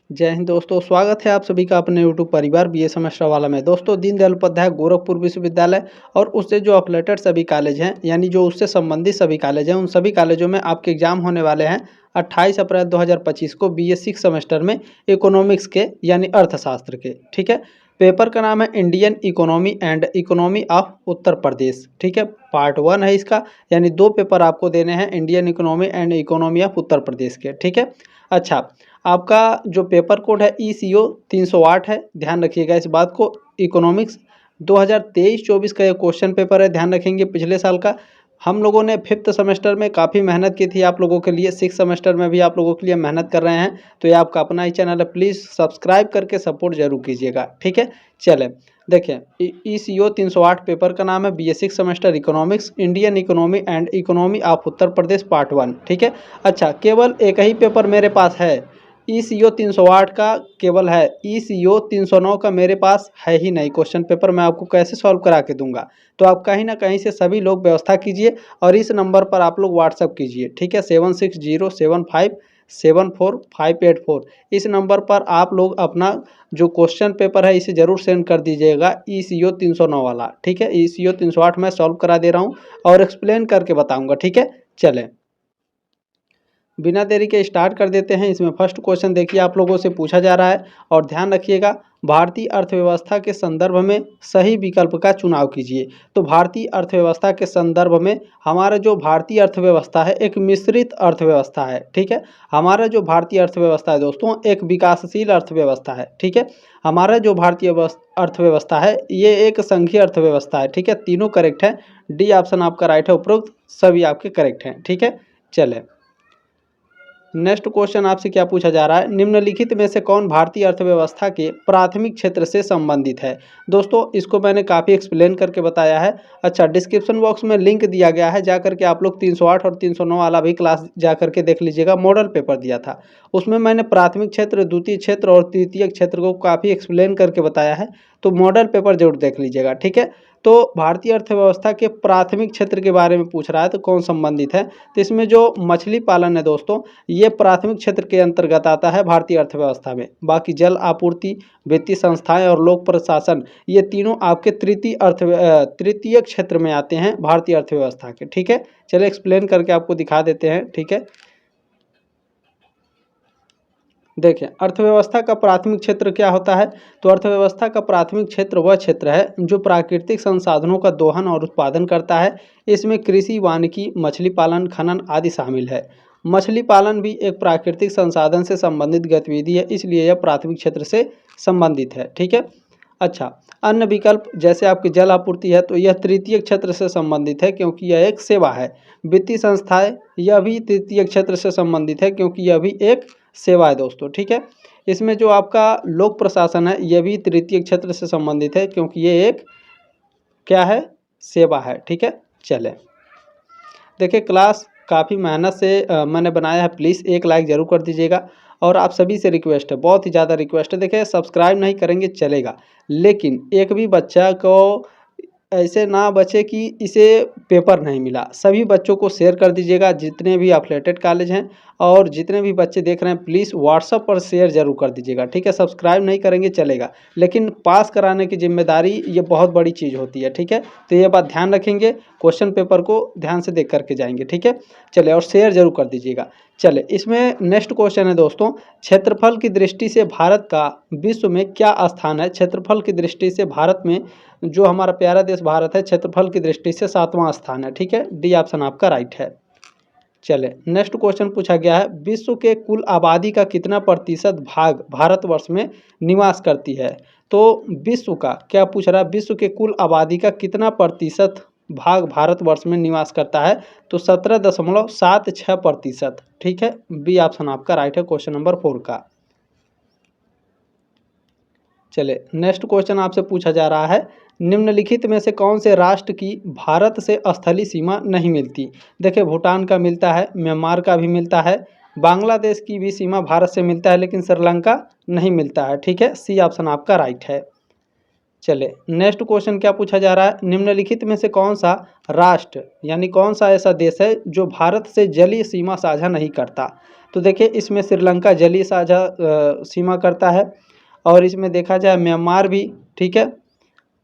जय हिंद दोस्तों, स्वागत है आप सभी का अपने यूट्यूब परिवार बी ए सेमेस्टर वाला में। दोस्तों, दीनदयाल उपाध्याय गोरखपुर विश्वविद्यालय और उससे जो अफिलिएटेड सभी कॉलेज हैं, यानी जो उससे संबंधित सभी कॉलेज हैं, उन सभी कॉलेजों में आपके एग्जाम होने वाले हैं 28 अप्रैल 2025 को बी ए सिक्स सेमेस्टर में इकोनॉमिक्स के यानी अर्थशास्त्र के। ठीक है, पेपर का नाम है Indian economy and economy of Uttar Pradesh. ठीक है, पार्ट 1 है इसका, यानी 2 पेपर आपको देने हैं Indian economy and economy of Uttar Pradesh के। ठीक है, अच्छा, आपका जो पेपर कोड है ECO 308 है, ध्यान रखिएगा इस बात को। इकोनॉमिक्स 2023-24 का ये क्वेश्चन पेपर है, ध्यान रखेंगे। पिछले साल का हम लोगों ने 5th सेमेस्टर में काफ़ी मेहनत की थी आप लोगों के लिए, 6th सेमेस्टर में भी आप लोगों के लिए मेहनत कर रहे हैं। तो ये आपका अपना ही चैनल है, प्लीज़ सब्सक्राइब करके सपोर्ट जरूर कीजिएगा। ठीक है, चलें देखें, ECO 308 पेपर का नाम है BA6 semester economics, Indian economy and economy of Uttar Pradesh part 1। ठीक है, अच्छा, केवल एक ही पेपर मेरे पास है, ECO 308 का केवल है। ECO 309 का मेरे पास है ही नहीं क्वेश्चन पेपर, मैं आपको कैसे सॉल्व करा के दूंगा। तो आप कहीं ना कहीं से सभी लोग व्यवस्था कीजिए और इस नंबर पर आप लोग व्हाट्सअप कीजिए। ठीक है, 7607574584, इस नंबर पर आप लोग अपना जो क्वेश्चन पेपर है इसे ज़रूर सेंड कर दीजिएगा, ECO 309 वाला। ठीक है, ECO 308 मैं सॉल्व करा दे रहा हूँ और एक्सप्लेन करके बताऊँगा। ठीक है, चलें बिना देरी के स्टार्ट कर देते हैं। इसमें फर्स्ट क्वेश्चन देखिए आप लोगों से पूछा जा रहा है और ध्यान रखिएगा, भारतीय अर्थव्यवस्था के संदर्भ में सही विकल्प का चुनाव कीजिए। तो भारतीय अर्थव्यवस्था के संदर्भ में हमारा जो भारतीय अर्थव्यवस्था है एक मिश्रित अर्थव्यवस्था है। ठीक है, हमारा जो भारतीय अर्थव्यवस्था है दोस्तों एक विकासशील अर्थव्यवस्था है। ठीक है, हमारा जो भारतीय अर्थव्यवस्था है ये एक संघीय अर्थव्यवस्था है। ठीक है, तीनों करेक्ट है, डी ऑप्शन आपका राइट है, उपरोक्त सभी आपके करेक्ट हैं। ठीक है, चलें नेक्स्ट क्वेश्चन आपसे क्या पूछा जा रहा है, निम्नलिखित में से कौन भारतीय अर्थव्यवस्था के प्राथमिक क्षेत्र से संबंधित है। दोस्तों, इसको मैंने काफ़ी एक्सप्लेन करके बताया है। अच्छा, डिस्क्रिप्शन बॉक्स में लिंक दिया गया है, जाकर के आप लोग 308 और 309 वाला भी क्लास जाकर के देख लीजिएगा। मॉडल पेपर दिया था, उसमें मैंने प्राथमिक क्षेत्र, द्वितीय क्षेत्र और तृतीय क्षेत्र को काफ़ी एक्सप्लेन करके बताया है। तो मॉडल पेपर जरूर देख लीजिएगा। ठीक है, तो भारतीय अर्थव्यवस्था के प्राथमिक क्षेत्र के बारे में पूछ रहा है तो कौन संबंधित है। तो इसमें जो मछली पालन है दोस्तों, ये प्राथमिक क्षेत्र के अंतर्गत आता है भारतीय अर्थव्यवस्था में। बाकी जल आपूर्ति, वित्तीय संस्थाएं और लोक प्रशासन, ये तीनों आपके तृतीय क्षेत्र में आते हैं भारतीय अर्थव्यवस्था के। ठीक है, चलिए एक्सप्लेन करके आपको दिखा देते हैं। ठीक है, देखें, अर्थव्यवस्था का प्राथमिक क्षेत्र क्या होता है। तो अर्थव्यवस्था का प्राथमिक क्षेत्र वह क्षेत्र है जो प्राकृतिक संसाधनों का दोहन और उत्पादन करता है। इसमें कृषि, वानिकी, मछली पालन, खनन आदि शामिल है। मछली पालन भी एक प्राकृतिक संसाधन से संबंधित गतिविधि है, इसलिए यह प्राथमिक क्षेत्र से संबंधित है। ठीक है, अच्छा, अन्य विकल्प जैसे आपकी जल आपूर्ति है तो यह तृतीय क्षेत्र से संबंधित है क्योंकि यह एक सेवा है। वित्तीय संस्थाएं, यह भी तृतीय क्षेत्र से संबंधित है क्योंकि यह भी एक सेवा है दोस्तों। ठीक है, इसमें जो आपका लोक प्रशासन है यह भी तृतीय क्षेत्र से संबंधित है क्योंकि ये एक क्या है, सेवा है। ठीक है, चलें देखिए, क्लास काफ़ी मेहनत से मैंने बनाया है, प्लीज़ एक लाइक ज़रूर कर दीजिएगा। और आप सभी से रिक्वेस्ट है, बहुत ही ज़्यादा रिक्वेस्ट है। देखिए, सब्सक्राइब नहीं करेंगे चलेगा, लेकिन एक भी बच्चा को ऐसे ना बचे कि इसे पेपर नहीं मिला। सभी बच्चों को शेयर कर दीजिएगा, जितने भी अफिलिएटेड कॉलेज हैं और जितने भी बच्चे देख रहे हैं, प्लीज़ व्हाट्सएप पर शेयर जरूर कर दीजिएगा। ठीक है, सब्सक्राइब नहीं करेंगे चलेगा, लेकिन पास कराने की जिम्मेदारी ये बहुत बड़ी चीज़ होती है। ठीक है, तो ये बात ध्यान रखेंगे, क्वेश्चन पेपर को ध्यान से देख करके जाएंगे। ठीक है, चले, और शेयर जरूर कर दीजिएगा। चले, इसमें नेक्स्ट क्वेश्चन है दोस्तों, क्षेत्रफल की दृष्टि से भारत का विश्व में क्या स्थान है। क्षेत्रफल की दृष्टि से भारत में जो हमारा प्यारा देश भारत है, क्षेत्रफल की दृष्टि से 7वां स्थान है। ठीक है, डी ऑप्शन आपका राइट है। चले, नेक्स्ट क्वेश्चन पूछा गया है, विश्व के कुल आबादी का कितना प्रतिशत भाग भारतवर्ष में निवास करती है। तो विश्व का क्या पूछ रहा है, विश्व के कुल आबादी का कितना प्रतिशत भाग भारतवर्ष में निवास करता है। तो 17.76%। ठीक है, बी ऑप्शन आपका राइट है क्वेश्चन नंबर 4 का। चले, नेक्स्ट क्वेश्चन आपसे पूछा जा रहा है, निम्नलिखित में से कौन से राष्ट्र की भारत से स्थलीय सीमा नहीं मिलती। देखिए, भूटान का मिलता है, म्यांमार का भी मिलता है, बांग्लादेश की भी सीमा भारत से मिलता है, लेकिन श्रीलंका नहीं मिलता है। ठीक है, सी ऑप्शन आपका राइट है। चले, नेक्स्ट क्वेश्चन क्या पूछा जा रहा है, निम्नलिखित में से कौन सा राष्ट्र यानी कौन सा ऐसा देश है जो भारत से जलीय सीमा साझा नहीं करता। तो देखिए इसमें श्रीलंका जलीय साझा सीमा करता है, और इसमें देखा जाए म्यांमार भी, ठीक है,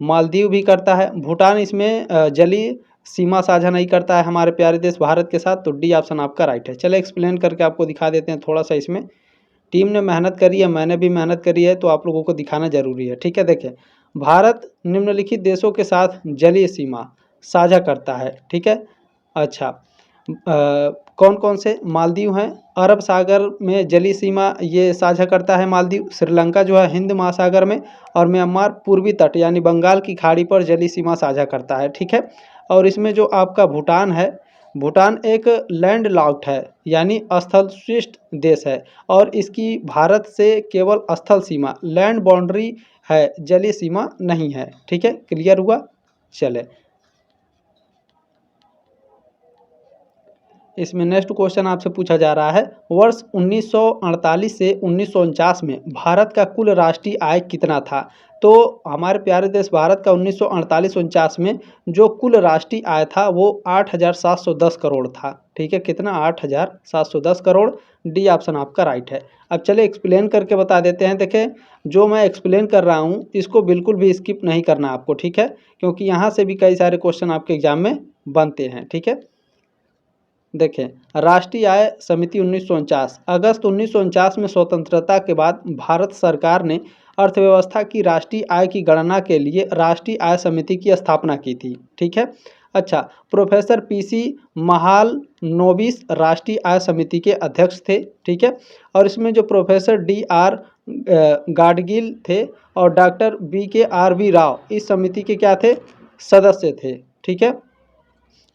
मालदीव भी करता है। भूटान इसमें जलीय सीमा साझा नहीं करता है हमारे प्यारे देश भारत के साथ, तो डी ऑप्शन आपका राइट है। चलिए एक्सप्लेन करके आपको दिखा देते हैं थोड़ा सा। इसमें टीम ने मेहनत करी है, मैंने भी मेहनत करी है, तो आप लोगों को दिखाना जरूरी है, ठीक है। देखिए भारत निम्नलिखित देशों के साथ जलीय सीमा साझा करता है, ठीक है। अच्छा, कौन कौन से? मालदीव हैं, अरब सागर में जलीय सीमा ये साझा करता है मालदीव। श्रीलंका जो है हिंद महासागर में, और म्यांमार पूर्वी तट यानी बंगाल की खाड़ी पर जलीय सीमा साझा करता है, ठीक है। और इसमें जो आपका भूटान है, भूटान एक लैंड लॉक्ड है यानी स्थलशिष्ट देश है, और इसकी भारत से केवल स्थल सीमा, लैंड बाउंड्री है, जलीय सीमा नहीं है, ठीक है। क्लियर हुआ? चले इसमें नेक्स्ट क्वेश्चन आपसे पूछा जा रहा है, वर्ष 1948 से 1949 में भारत का कुल राष्ट्रीय आय कितना था? तो हमारे प्यारे देश भारत का 1948-49 में जो कुल राष्ट्रीय आय था वो 8,710 करोड़ था, ठीक है। कितना? 8,710 करोड़। डी ऑप्शन आपका राइट है। अब चले एक्सप्लेन करके बता देते हैं। देखें जो मैं एक्सप्लेन कर रहा हूँ इसको बिल्कुल भी स्किप नहीं करना आपको, ठीक है, क्योंकि यहाँ से भी कई सारे क्वेश्चन आपके एग्जाम में बनते हैं, ठीक है। देखें राष्ट्रीय आय समिति 1949, अगस्त 1949 में स्वतंत्रता के बाद भारत सरकार ने अर्थव्यवस्था की राष्ट्रीय आय की गणना के लिए राष्ट्रीय आय समिति की स्थापना की थी, ठीक है। अच्छा, प्रोफेसर पीसी महालनोबिस राष्ट्रीय आय समिति के अध्यक्ष थे, ठीक है। और इसमें जो प्रोफेसर डी आर गाडगिल थे और डॉक्टर BKRV राव इस समिति के क्या थे? सदस्य थे, ठीक है।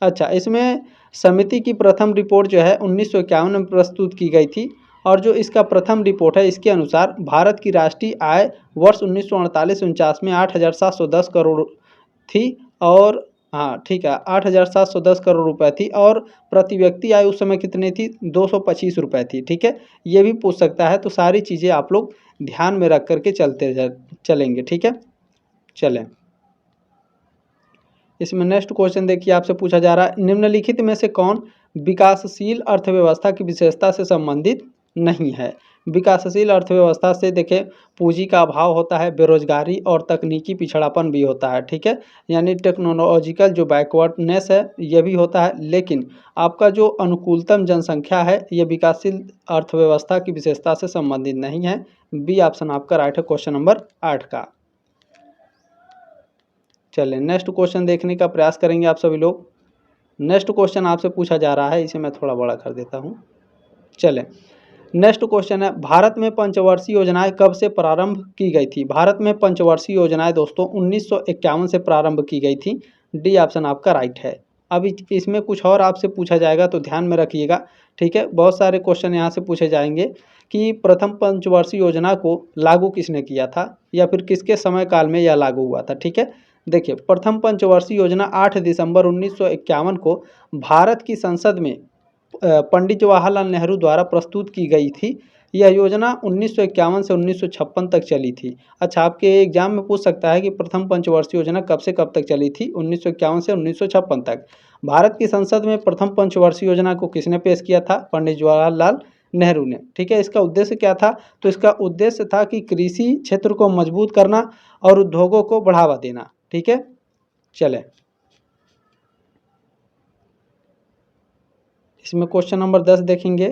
अच्छा, इसमें समिति की प्रथम रिपोर्ट जो है 1951 में प्रस्तुत की गई थी, और जो इसका प्रथम रिपोर्ट है इसके अनुसार भारत की राष्ट्रीय आय वर्ष 1948-49 में 8,710 करोड़ थी, और हाँ ठीक है 8,710 करोड़ रुपए थी, और प्रति व्यक्ति आय उस समय कितनी थी? 225 रुपये थी, ठीक है। ये भी पूछ सकता है, तो सारी चीज़ें आप लोग ध्यान में रख करके चलेंगे, ठीक है। चलें इसमें नेक्स्ट क्वेश्चन देखिए आपसे पूछा जा रहा है, निम्नलिखित में से कौन विकासशील अर्थव्यवस्था की विशेषता से संबंधित नहीं है? विकासशील अर्थव्यवस्था से देखें पूंजी का अभाव होता है, बेरोजगारी और तकनीकी पिछड़ापन भी होता है, ठीक है, यानी टेक्नोलॉजिकल जो बैकवर्डनेस है ये भी होता है। लेकिन आपका जो अनुकूलतम जनसंख्या है ये विकासशील अर्थव्यवस्था की विशेषता से संबंधित नहीं है। बी ऑप्शन आपका राइट है क्वेश्चन नंबर 8 का। चलें नेक्स्ट क्वेश्चन देखने का प्रयास करेंगे आप सभी लोग। नेक्स्ट क्वेश्चन आपसे पूछा जा रहा है, इसे मैं थोड़ा बड़ा कर देता हूँ। चलें नेक्स्ट क्वेश्चन है, भारत में पंचवर्षीय योजनाएं कब से प्रारंभ की गई थी? भारत में पंचवर्षीय योजनाएं दोस्तों 1951 से प्रारंभ की गई थी। डी ऑप्शन आपका राइट है। अब इसमें कुछ और आपसे पूछा जाएगा तो ध्यान में रखिएगा, ठीक है। बहुत सारे क्वेश्चन यहाँ से पूछे जाएंगे कि प्रथम पंचवर्षीय योजना को लागू किसने किया था, या फिर किसके समय काल में यह लागू हुआ था, ठीक है। देखिए प्रथम पंचवर्षीय योजना 8 दिसंबर 1951 को भारत की संसद में पंडित जवाहरलाल नेहरू द्वारा प्रस्तुत की गई थी। यह योजना 1951 से 1956 तक चली थी। अच्छा, आपके एग्जाम में पूछ सकता है कि प्रथम पंचवर्षीय योजना कब से कब तक चली थी? 1951 से 1956 तक। भारत की संसद में प्रथम पंचवर्षीय योजना को किसने पेश किया था? पंडित जवाहरलाल नेहरू ने, ठीक है। इसका उद्देश्य क्या था? तो इसका उद्देश्य था कि कृषि क्षेत्र को मजबूत करना और उद्योगों को बढ़ावा देना, ठीक है। चलें इसमें क्वेश्चन नंबर 10 देखेंगे।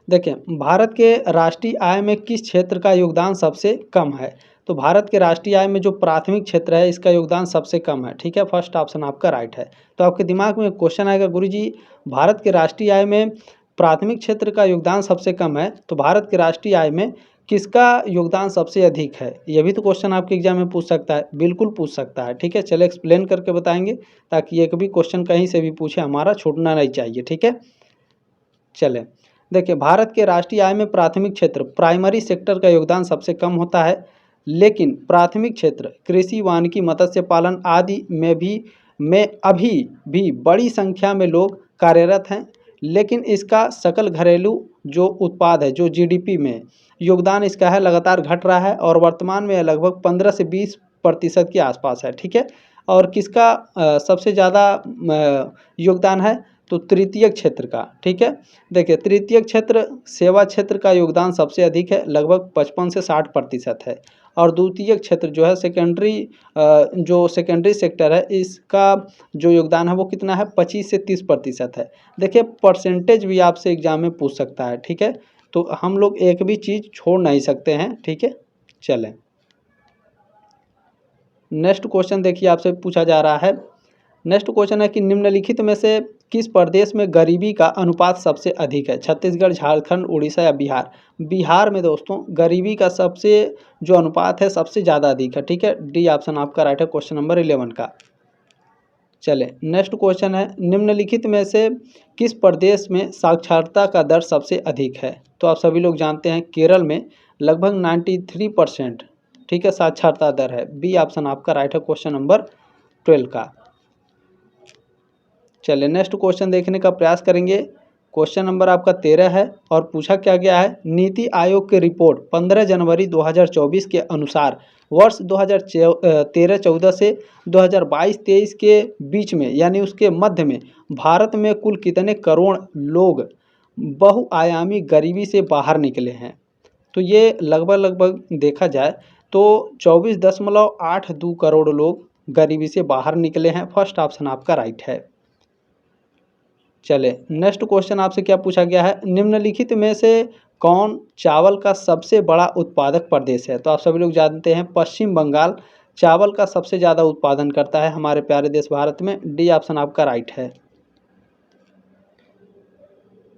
देखें भारत के राष्ट्रीय आय में किस क्षेत्र का योगदान सबसे कम है? तो भारत के राष्ट्रीय आय में जो प्राथमिक क्षेत्र है इसका योगदान सबसे कम है, ठीक है। फर्स्ट ऑप्शन आपका राइट है। तो आपके दिमाग में क्वेश्चन आएगा, गुरुजी भारत के राष्ट्रीय आय में प्राथमिक क्षेत्र का योगदान सबसे कम है, तो भारत के राष्ट्रीय आय में किसका योगदान सबसे अधिक है? यह भी तो क्वेश्चन आपके एग्जाम में पूछ सकता है, बिल्कुल पूछ सकता है, ठीक है। चले एक्सप्लेन करके बताएंगे ताकि एक भी क्वेश्चन कहीं से भी पूछे हमारा छूटना नहीं चाहिए, ठीक है। चलें देखिए भारत के राष्ट्रीय आय में प्राथमिक क्षेत्र प्राइमरी सेक्टर का योगदान सबसे कम होता है, लेकिन प्राथमिक क्षेत्र कृषि, वानिकी, मत्स्य पालन आदि में अभी भी बड़ी संख्या में लोग कार्यरत हैं। लेकिन इसका सकल घरेलू जो उत्पाद है, जो GDP में योगदान इसका है, लगातार घट रहा है और वर्तमान में लगभग 15 से 20% के आसपास है, ठीक है। और किसका सबसे ज़्यादा योगदान है? तो तृतीयक क्षेत्र का। ठीक है, देखिए तृतीयक क्षेत्र सेवा क्षेत्र का योगदान सबसे अधिक है, लगभग 55 से 60% है। और द्वितीयक क्षेत्र जो है जो सेकेंडरी सेक्टर है, इसका जो योगदान है वो कितना है, 25 से 30% है। देखिए परसेंटेज भी आपसे एग्जाम में पूछ सकता है। ठीक है, तो हम लोग एक भी चीज़ छोड़ नहीं सकते हैं। ठीक है, चलें नेक्स्ट क्वेश्चन देखिए आपसे पूछा जा रहा है। नेक्स्ट क्वेश्चन है कि निम्नलिखित में से किस प्रदेश में गरीबी का अनुपात सबसे अधिक है, छत्तीसगढ़, झारखंड, उड़ीसा या बिहार। बिहार में दोस्तों गरीबी का सबसे जो अनुपात है सबसे ज़्यादा अधिक है। ठीक है, डी ऑप्शन आपका राइट है क्वेश्चन नंबर 11 का। चले नेक्स्ट क्वेश्चन है, निम्नलिखित में से किस प्रदेश में साक्षरता का दर सबसे अधिक है। तो आप सभी लोग जानते हैं केरल में लगभग 93% ठीक है साक्षरता दर है। बी ऑप्शन आपका राइट है क्वेश्चन नंबर 12 का। चलिए नेक्स्ट क्वेश्चन देखने का प्रयास करेंगे। क्वेश्चन नंबर आपका 13 है और पूछा क्या गया है, नीति आयोग की रिपोर्ट 15 जनवरी 2024 के अनुसार वर्ष 2013-14 से 2022-23 के बीच में यानी उसके मध्य में भारत में कुल कितने करोड़ लोग बहुआयामी गरीबी से बाहर निकले हैं। तो ये लगभग देखा जाए तो 24.82 करोड़ लोग गरीबी से बाहर निकले हैं। फर्स्ट ऑप्शन आपका राइट है। चले नेक्स्ट क्वेश्चन आपसे क्या पूछा गया है, निम्नलिखित में से कौन चावल का सबसे बड़ा उत्पादक प्रदेश है। तो आप सभी लोग जानते हैं पश्चिम बंगाल चावल का सबसे ज़्यादा उत्पादन करता है हमारे प्यारे देश भारत में। डी ऑप्शन आपका राइट है।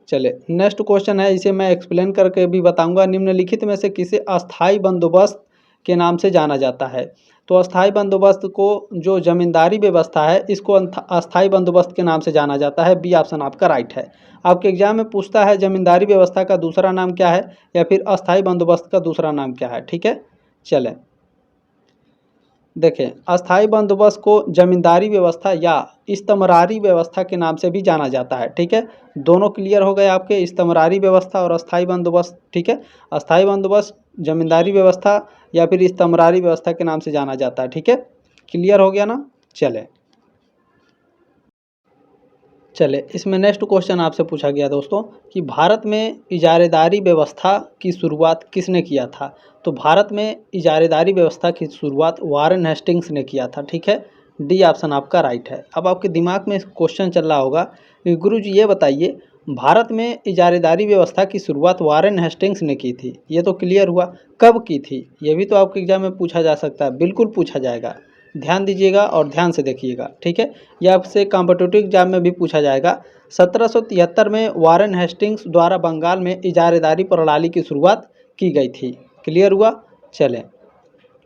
चले नेक्स्ट क्वेश्चन है, इसे मैं एक्सप्लेन करके भी बताऊंगा। निम्नलिखित में से किसे अस्थाई बंदोबस्त के नाम से जाना जाता है। तो अस्थाई बंदोबस्त को जो जमींदारी व्यवस्था है इसको अस्थाई बंदोबस्त के नाम से जाना जाता है। बी ऑप्शन आपका राइट है। आपके एग्जाम में पूछता है जमींदारी व्यवस्था का दूसरा नाम क्या है या फिर अस्थाई बंदोबस्त का दूसरा नाम क्या है। ठीक है, चलें देखें, अस्थाई बंदोबस्त को जमींदारी व्यवस्था या इस्तमरारी व्यवस्था के नाम से भी जाना जाता है। ठीक है, दोनों क्लियर हो गए आपके, इस्तमरारी व्यवस्था और अस्थाई बंदोबस्त। ठीक है, अस्थाई बंदोबस्त जमींदारी व्यवस्था या फिर इस्तमरारी व्यवस्था के नाम से जाना जाता है। ठीक है, क्लियर हो गया ना। चले इसमें नेक्स्ट क्वेश्चन आपसे पूछा गया दोस्तों कि भारत में इजारेदारी व्यवस्था की शुरुआत किसने किया था। तो भारत में इजारेदारी व्यवस्था की शुरुआत वारेन हेस्टिंग्स ने किया था। ठीक है, डी ऑप्शन आपका राइट है। अब आपके दिमाग में क्वेश्चन चल रहा होगा कि गुरुजी ये बताइए भारत में इजारेदारी व्यवस्था की शुरुआत वारेन हेस्टिंग्स ने की थी, ये तो क्लियर हुआ, कब की थी ये भी तो आपके एग्जाम में पूछा जा सकता है। बिल्कुल पूछा जाएगा, ध्यान दीजिएगा और ध्यान से देखिएगा। ठीक है, यह आपसे कॉम्पिटिटिव एग्जाम में भी पूछा जाएगा। 1773 में वारेन हेस्टिंग्स द्वारा बंगाल में इजारेदारी प्रणाली की शुरुआत की गई थी। क्लियर हुआ। चलें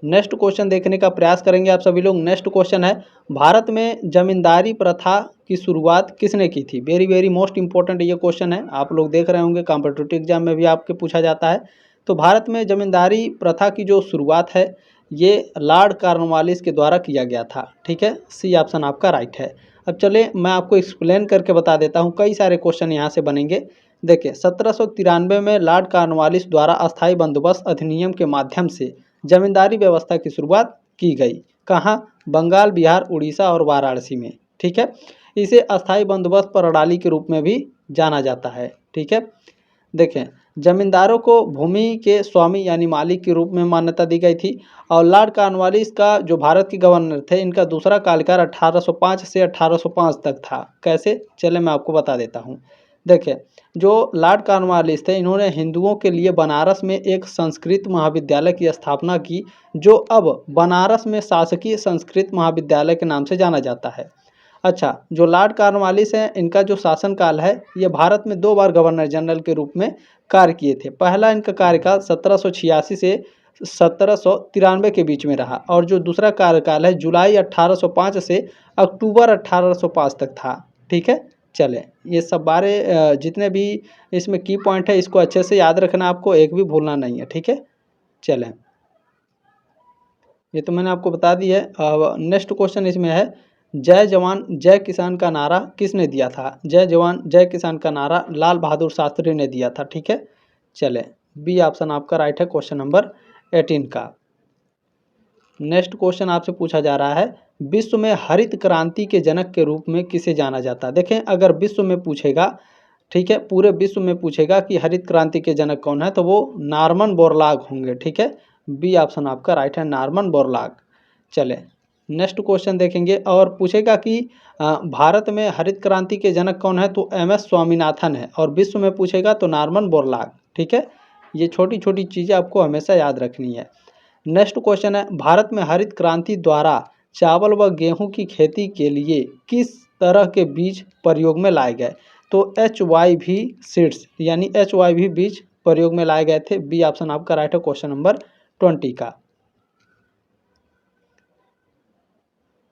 नेक्स्ट क्वेश्चन देखने का प्रयास करेंगे आप सभी लोग। नेक्स्ट क्वेश्चन है, भारत में जमींदारी प्रथा की शुरुआत किसने की थी। वेरी मोस्ट इंपॉर्टेंट ये क्वेश्चन है, आप लोग देख रहे होंगे कॉम्पिटिटिव एग्जाम में भी आपके पूछा जाता है। तो भारत में जमींदारी प्रथा की जो शुरुआत है ये लॉर्ड कॉर्नवालिस के द्वारा किया गया था। ठीक है, सी ऑप्शन आपका राइट है। अब चले मैं आपको एक्सप्लेन करके बता देता हूँ, कई सारे क्वेश्चन यहाँ से बनेंगे। देखिए 1793 में लॉर्ड कॉर्नवालिस द्वारा अस्थाई बंदोबस्त अधिनियम के माध्यम से जमींदारी व्यवस्था की शुरुआत की गई। कहाँ, बंगाल, बिहार, उड़ीसा और वाराणसी में। ठीक है, इसे अस्थाई बंदोबस्त प्रणाली के रूप में भी जाना जाता है। ठीक है, देखें जमींदारों को भूमि के स्वामी यानी मालिक के रूप में मान्यता दी गई थी। और लॉर्ड कॉर्नवालिस का जो भारत के गवर्नर थे, इनका दूसरा कार्यकाल 1805 से 1805 तक था। कैसे, चले मैं आपको बता देता हूँ। देखिए जो लॉर्ड कॉर्नवालिस थे, इन्होंने हिंदुओं के लिए बनारस में एक संस्कृत महाविद्यालय की स्थापना की, जो अब बनारस में शासकीय संस्कृत महाविद्यालय के नाम से जाना जाता है। अच्छा, जो लॉर्ड कॉर्नवालिस हैं, इनका जो शासनकाल है ये भारत में 2 बार गवर्नर जनरल के रूप में कार्य किए थे। पहला इनका कार्यकाल 1786 से 1793 के बीच में रहा और जो दूसरा कार्यकाल है जुलाई 1805 से अक्टूबर 1805 तक था। ठीक है, चले ये सब बारे जितने भी इसमें की पॉइंट है इसको अच्छे से याद रखना, आपको एक भी भूलना नहीं है। ठीक है, चलें ये तो मैंने आपको बता दी है। अब नेक्स्ट क्वेश्चन इसमें है, जय जवान जय किसान का नारा किसने दिया था। जय जवान जय किसान का नारा लाल बहादुर शास्त्री ने दिया था। ठीक है, चले बी ऑप्शन आपका राइट है क्वेश्चन नंबर 18 का। नेक्स्ट क्वेश्चन आपसे पूछा जा रहा है, विश्व में हरित क्रांति के जनक के रूप में किसे जाना जाता है? देखें, अगर विश्व में पूछेगा, ठीक है, पूरे विश्व में पूछेगा कि हरित क्रांति के जनक कौन है, तो वो नॉर्मन बोरलॉग होंगे। ठीक है, बी ऑप्शन आपका राइट है, नॉर्मन बोरलॉग। चले नेक्स्ट क्वेश्चन देखेंगे, और पूछेगा कि भारत में हरित क्रांति के जनक कौन है, तो एम एस स्वामीनाथन है, और विश्व में पूछेगा तो नॉर्मन बोरलॉग। ठीक है, ये छोटी छोटी चीज़ें आपको हमेशा याद रखनी है। नेक्स्ट क्वेश्चन है, भारत में हरित क्रांति द्वारा चावल व गेहूं की खेती के लिए किस तरह के बीज प्रयोग में लाए गए? तो HYV सीड्स यानी HYV बीज प्रयोग में लाए गए थे। बी ऑप्शन आपका राइट है, क्वेश्चन नंबर 20 का।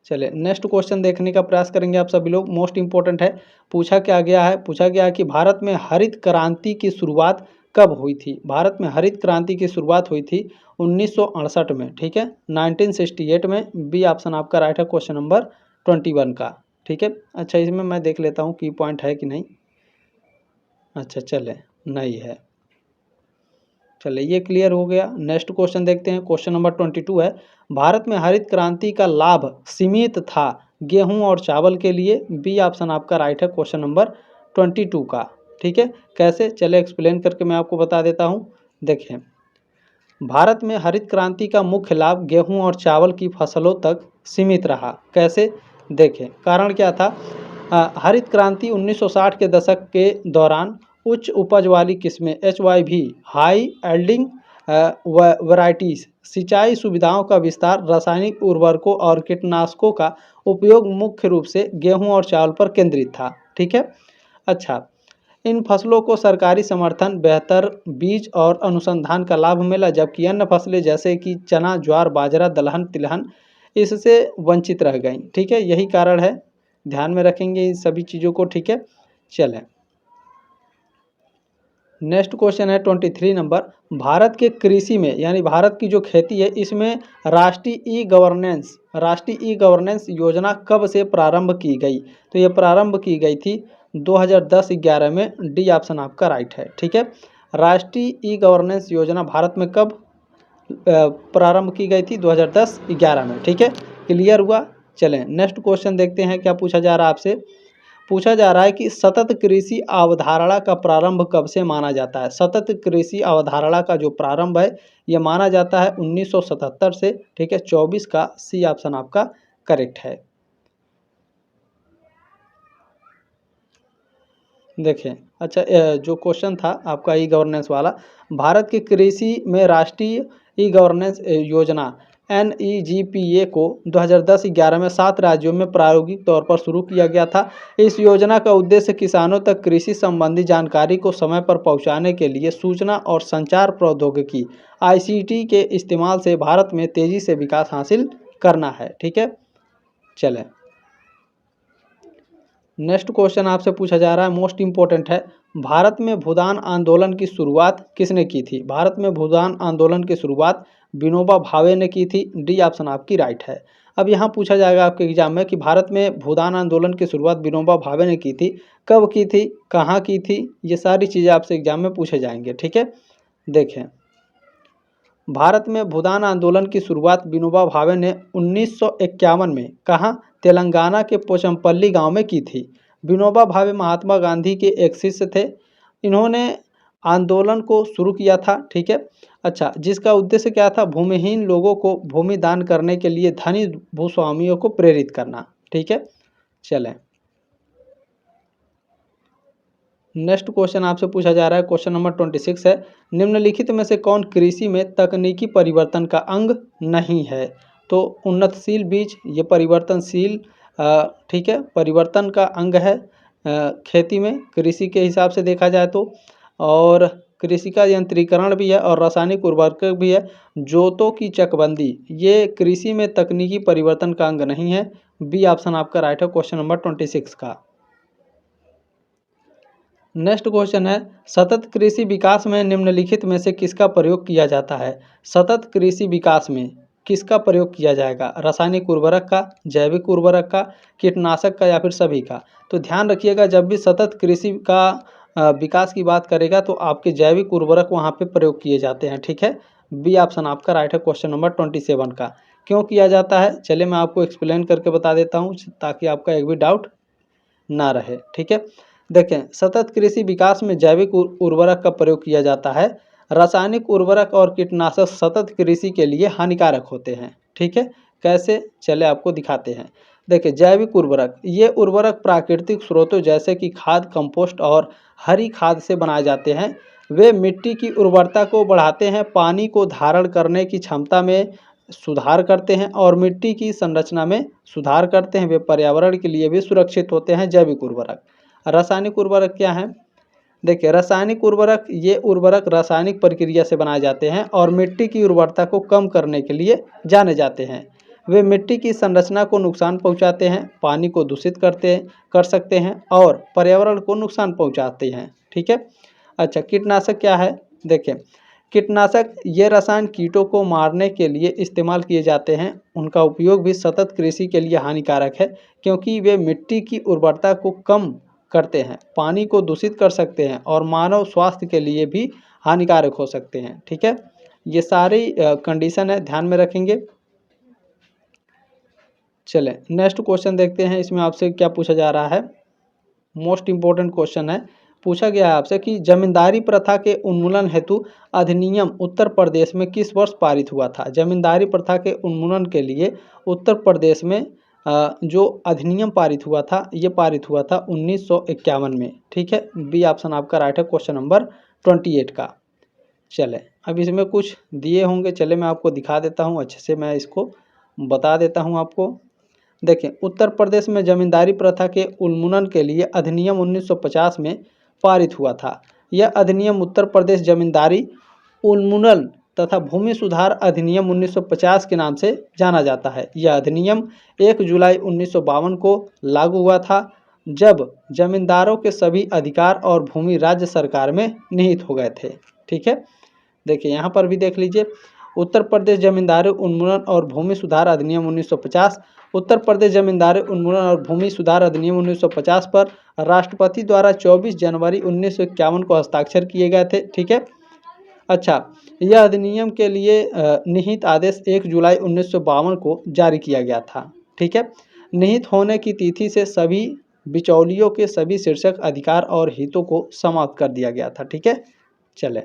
चलिए नेक्स्ट क्वेश्चन देखने का प्रयास करेंगे आप सभी लोग, मोस्ट इंपॉर्टेंट है। पूछा क्या गया है कि भारत में हरित क्रांति की शुरुआत कब हुई थी? भारत में हरित क्रांति की शुरुआत हुई थी 1968 में। ठीक है, 1968 में। बी ऑप्शन आपका राइट है, क्वेश्चन नंबर 21 का। ठीक है, अच्छा इसमें मैं देख लेता हूँ की पॉइंट है कि नहीं। अच्छा चले, नहीं है। चलिए ये क्लियर हो गया। नेक्स्ट क्वेश्चन देखते हैं, क्वेश्चन नंबर 22 है, भारत में हरित क्रांति का लाभ सीमित था गेहूं और चावल के लिए? बी ऑप्शन आपका राइट है, क्वेश्चन नंबर 22 का। ठीक है, कैसे, चले एक्सप्लेन करके मैं आपको बता देता हूं। देखें, भारत में हरित क्रांति का मुख्य लाभ गेहूं और चावल की फसलों तक सीमित रहा। कैसे, देखें कारण क्या था। हरित क्रांति 1960 के दशक के दौरान उच्च उपज वाली किस्में HYV हाई एल्डिंग वैरायटीज, सिंचाई सुविधाओं का विस्तार, रासायनिक उर्वरकों और कीटनाशकों का उपयोग मुख्य रूप से गेहूं और चावल पर केंद्रित था। ठीक है, अच्छा इन फसलों को सरकारी समर्थन, बेहतर बीज और अनुसंधान का लाभ मिला, जबकि अन्य फसलें जैसे कि चना, ज्वार, बाजरा, दलहन, तिलहन इससे वंचित रह गईं। ठीक है, यही कारण है, ध्यान में रखेंगे इन सभी चीज़ों को। ठीक है, चलें नेक्स्ट क्वेश्चन है 23 नंबर, भारत के कृषि में यानी भारत की जो खेती है इसमें राष्ट्रीय ई गवर्नेंस योजना कब से प्रारंभ की गई? तो ये प्रारंभ की गई थी 2010-11 में। डी ऑप्शन आपका राइट है। ठीक है, राष्ट्रीय ई गवर्नेंस योजना भारत में कब प्रारंभ की गई थी? 2010-11 में। ठीक है, क्लियर हुआ। चलें नेक्स्ट क्वेश्चन देखते हैं, क्या पूछा जा रहा है आपसे। पूछा जा रहा है कि सतत कृषि अवधारणा का प्रारंभ कब से माना जाता है? सतत कृषि अवधारणा का जो प्रारंभ है ये माना जाता है 1977 से। ठीक है, 24 का सी ऑप्शन आपका करेक्ट है। देखें, अच्छा जो क्वेश्चन था आपका ई गवर्नेंस वाला, भारत की कृषि में राष्ट्रीय ई गवर्नेंस योजना NEGPA को 2010-11 में 7 राज्यों में प्रायोगिक तौर पर शुरू किया गया था। इस योजना का उद्देश्य किसानों तक कृषि संबंधी जानकारी को समय पर पहुंचाने के लिए सूचना और संचार प्रौद्योगिकी ICT के इस्तेमाल से भारत में तेजी से विकास हासिल करना है। ठीक है, चलें नेक्स्ट क्वेश्चन आपसे पूछा जा रहा है, मोस्ट इंपॉर्टेंट है, भारत में भूदान आंदोलन की शुरुआत किसने की थी? भारत में भूदान आंदोलन की शुरुआत विनोबा भावे ने की थी। डी ऑप्शन आपकी राइट है। अब यहाँ पूछा जाएगा आपके एग्जाम में कि भारत में भूदान आंदोलन की शुरुआत विनोबा भावे ने की थी, कब की थी, कहाँ की थी, ये सारी चीज़ें आपसे एग्जाम में पूछे जाएंगे। ठीक है, देखें भारत में भूदान आंदोलन की शुरुआत विनोबा भावे ने 1951 में कहाँ? तेलंगाना के पोचमपल्ली गांव में की थी। विनोबा भावे महात्मा गांधी के एक शिष्य थे। इन्होंने आंदोलन को शुरू किया था। ठीक है, अच्छा जिसका उद्देश्य क्या था? भूमिहीन लोगों को भूमि दान करने के लिए धनी भूस्वामियों को प्रेरित करना। ठीक है, चलें नेक्स्ट क्वेश्चन आपसे पूछा जा रहा है, क्वेश्चन नंबर 26 है, निम्नलिखित में से कौन कृषि में तकनीकी परिवर्तन का अंग नहीं है? तो उन्नतशील बीज ये परिवर्तनशील ठीक है परिवर्तन का अंग है खेती में, कृषि के हिसाब से देखा जाए तो, और कृषि का यंत्रीकरण भी है और रासायनिक उर्वरक भी है। जोतों की चकबंदी ये कृषि में तकनीकी परिवर्तन का अंग नहीं है। बी ऑप्शन आपका राइट है, क्वेश्चन नंबर 26 का। नेक्स्ट क्वेश्चन है, सतत कृषि विकास में निम्नलिखित में से किसका प्रयोग किया जाता है? सतत कृषि विकास में किसका प्रयोग किया जाएगा? रासायनिक उर्वरक का, जैविक उर्वरक का, कीटनाशक का, या फिर सभी का? तो ध्यान रखिएगा, जब भी सतत कृषि का विकास की बात करेगा तो आपके जैविक उर्वरक वहाँ पे प्रयोग किए जाते हैं। ठीक है, बी ऑप्शन आपका राइट है, क्वेश्चन नंबर 27 का। क्यों किया जाता है, चलिए मैं आपको एक्सप्लेन करके बता देता हूँ ताकि आपका एक भी डाउट ना रहे। ठीक है, देखें, सतत कृषि विकास में जैविक उर्वरक का प्रयोग किया जाता है। रासायनिक उर्वरक और कीटनाशक सतत कृषि के लिए हानिकारक होते हैं। ठीक है, कैसे, चले आपको दिखाते हैं। देखिए, जैविक उर्वरक, ये उर्वरक प्राकृतिक स्रोतों जैसे कि खाद, कंपोस्ट और हरी खाद से बनाए जाते हैं। वे मिट्टी की उर्वरता को बढ़ाते हैं, पानी को धारण करने की क्षमता में सुधार करते हैं और मिट्टी की संरचना में सुधार करते हैं। वे पर्यावरण के लिए भी सुरक्षित होते हैं। जैविक उर्वरक। रासायनिक उर्वरक क्या है, देखिए, रासायनिक उर्वरक, ये उर्वरक रासायनिक प्रक्रिया से बनाए जाते हैं और मिट्टी की उर्वरता को कम करने के लिए जाने जाते हैं। वे मिट्टी की संरचना को नुकसान पहुंचाते हैं, पानी को दूषित कर सकते हैं और पर्यावरण को नुकसान पहुंचाते हैं। ठीक है, अच्छा, कीटनाशक क्या है, देखिए, कीटनाशक, ये रसायन कीटों को मारने के लिए इस्तेमाल किए जाते हैं। उनका उपयोग भी सतत कृषि के लिए हानिकारक है क्योंकि वे मिट्टी की उर्वरता को कम करते हैं, पानी को दूषित कर सकते हैं और मानव स्वास्थ्य के लिए भी हानिकारक हो सकते हैं। ठीक है, ये सारी कंडीशन है, ध्यान में रखेंगे। चलें, नेक्स्ट क्वेश्चन देखते हैं। इसमें आपसे क्या पूछा जा रहा है, मोस्ट इम्पोर्टेंट क्वेश्चन है। पूछा गया है आपसे कि जमींदारी प्रथा के उन्मूलन हेतु अधिनियम उत्तर प्रदेश में किस वर्ष पारित हुआ था। जमींदारी प्रथा के उन्मूलन के लिए उत्तर प्रदेश में जो अधिनियम पारित हुआ था, ये पारित हुआ था 1951 में। ठीक है, बी ऑप्शन आपका राइट है, क्वेश्चन नंबर 28 का। चले, अब इसमें कुछ दिए होंगे, चले मैं आपको दिखा देता हूँ, अच्छे से मैं इसको बता देता हूँ आपको। देखें, उत्तर प्रदेश में जमींदारी प्रथा के उन्मूलन के लिए अधिनियम 1950 में पारित हुआ था। यह अधिनियम उत्तर प्रदेश जमींदारी उन्मूलन तथा भूमि सुधार अधिनियम 1950 के नाम से जाना जाता है। यह अधिनियम 1 जुलाई 1952 को लागू हुआ था, जब जमींदारों के सभी अधिकार और भूमि राज्य सरकार में निहित हो गए थे। ठीक है, देखिए यहाँ पर भी देख लीजिए, उत्तर प्रदेश जमींदारी उन्मूलन और भूमि सुधार अधिनियम 1950। उत्तर प्रदेश जमींदारी उन्मूलन और भूमि सुधार अधिनियम 1950 पर राष्ट्रपति द्वारा 24 जनवरी 1951 को हस्ताक्षर किए गए थे। ठीक है, अच्छा, यह अधिनियम के लिए निहित आदेश 1 जुलाई 1952 को जारी किया गया था। ठीक है, निहित होने की तिथि से सभी बिचौलियों के सभी शीर्षक, अधिकार और हितों को समाप्त कर दिया गया था। ठीक है, चले,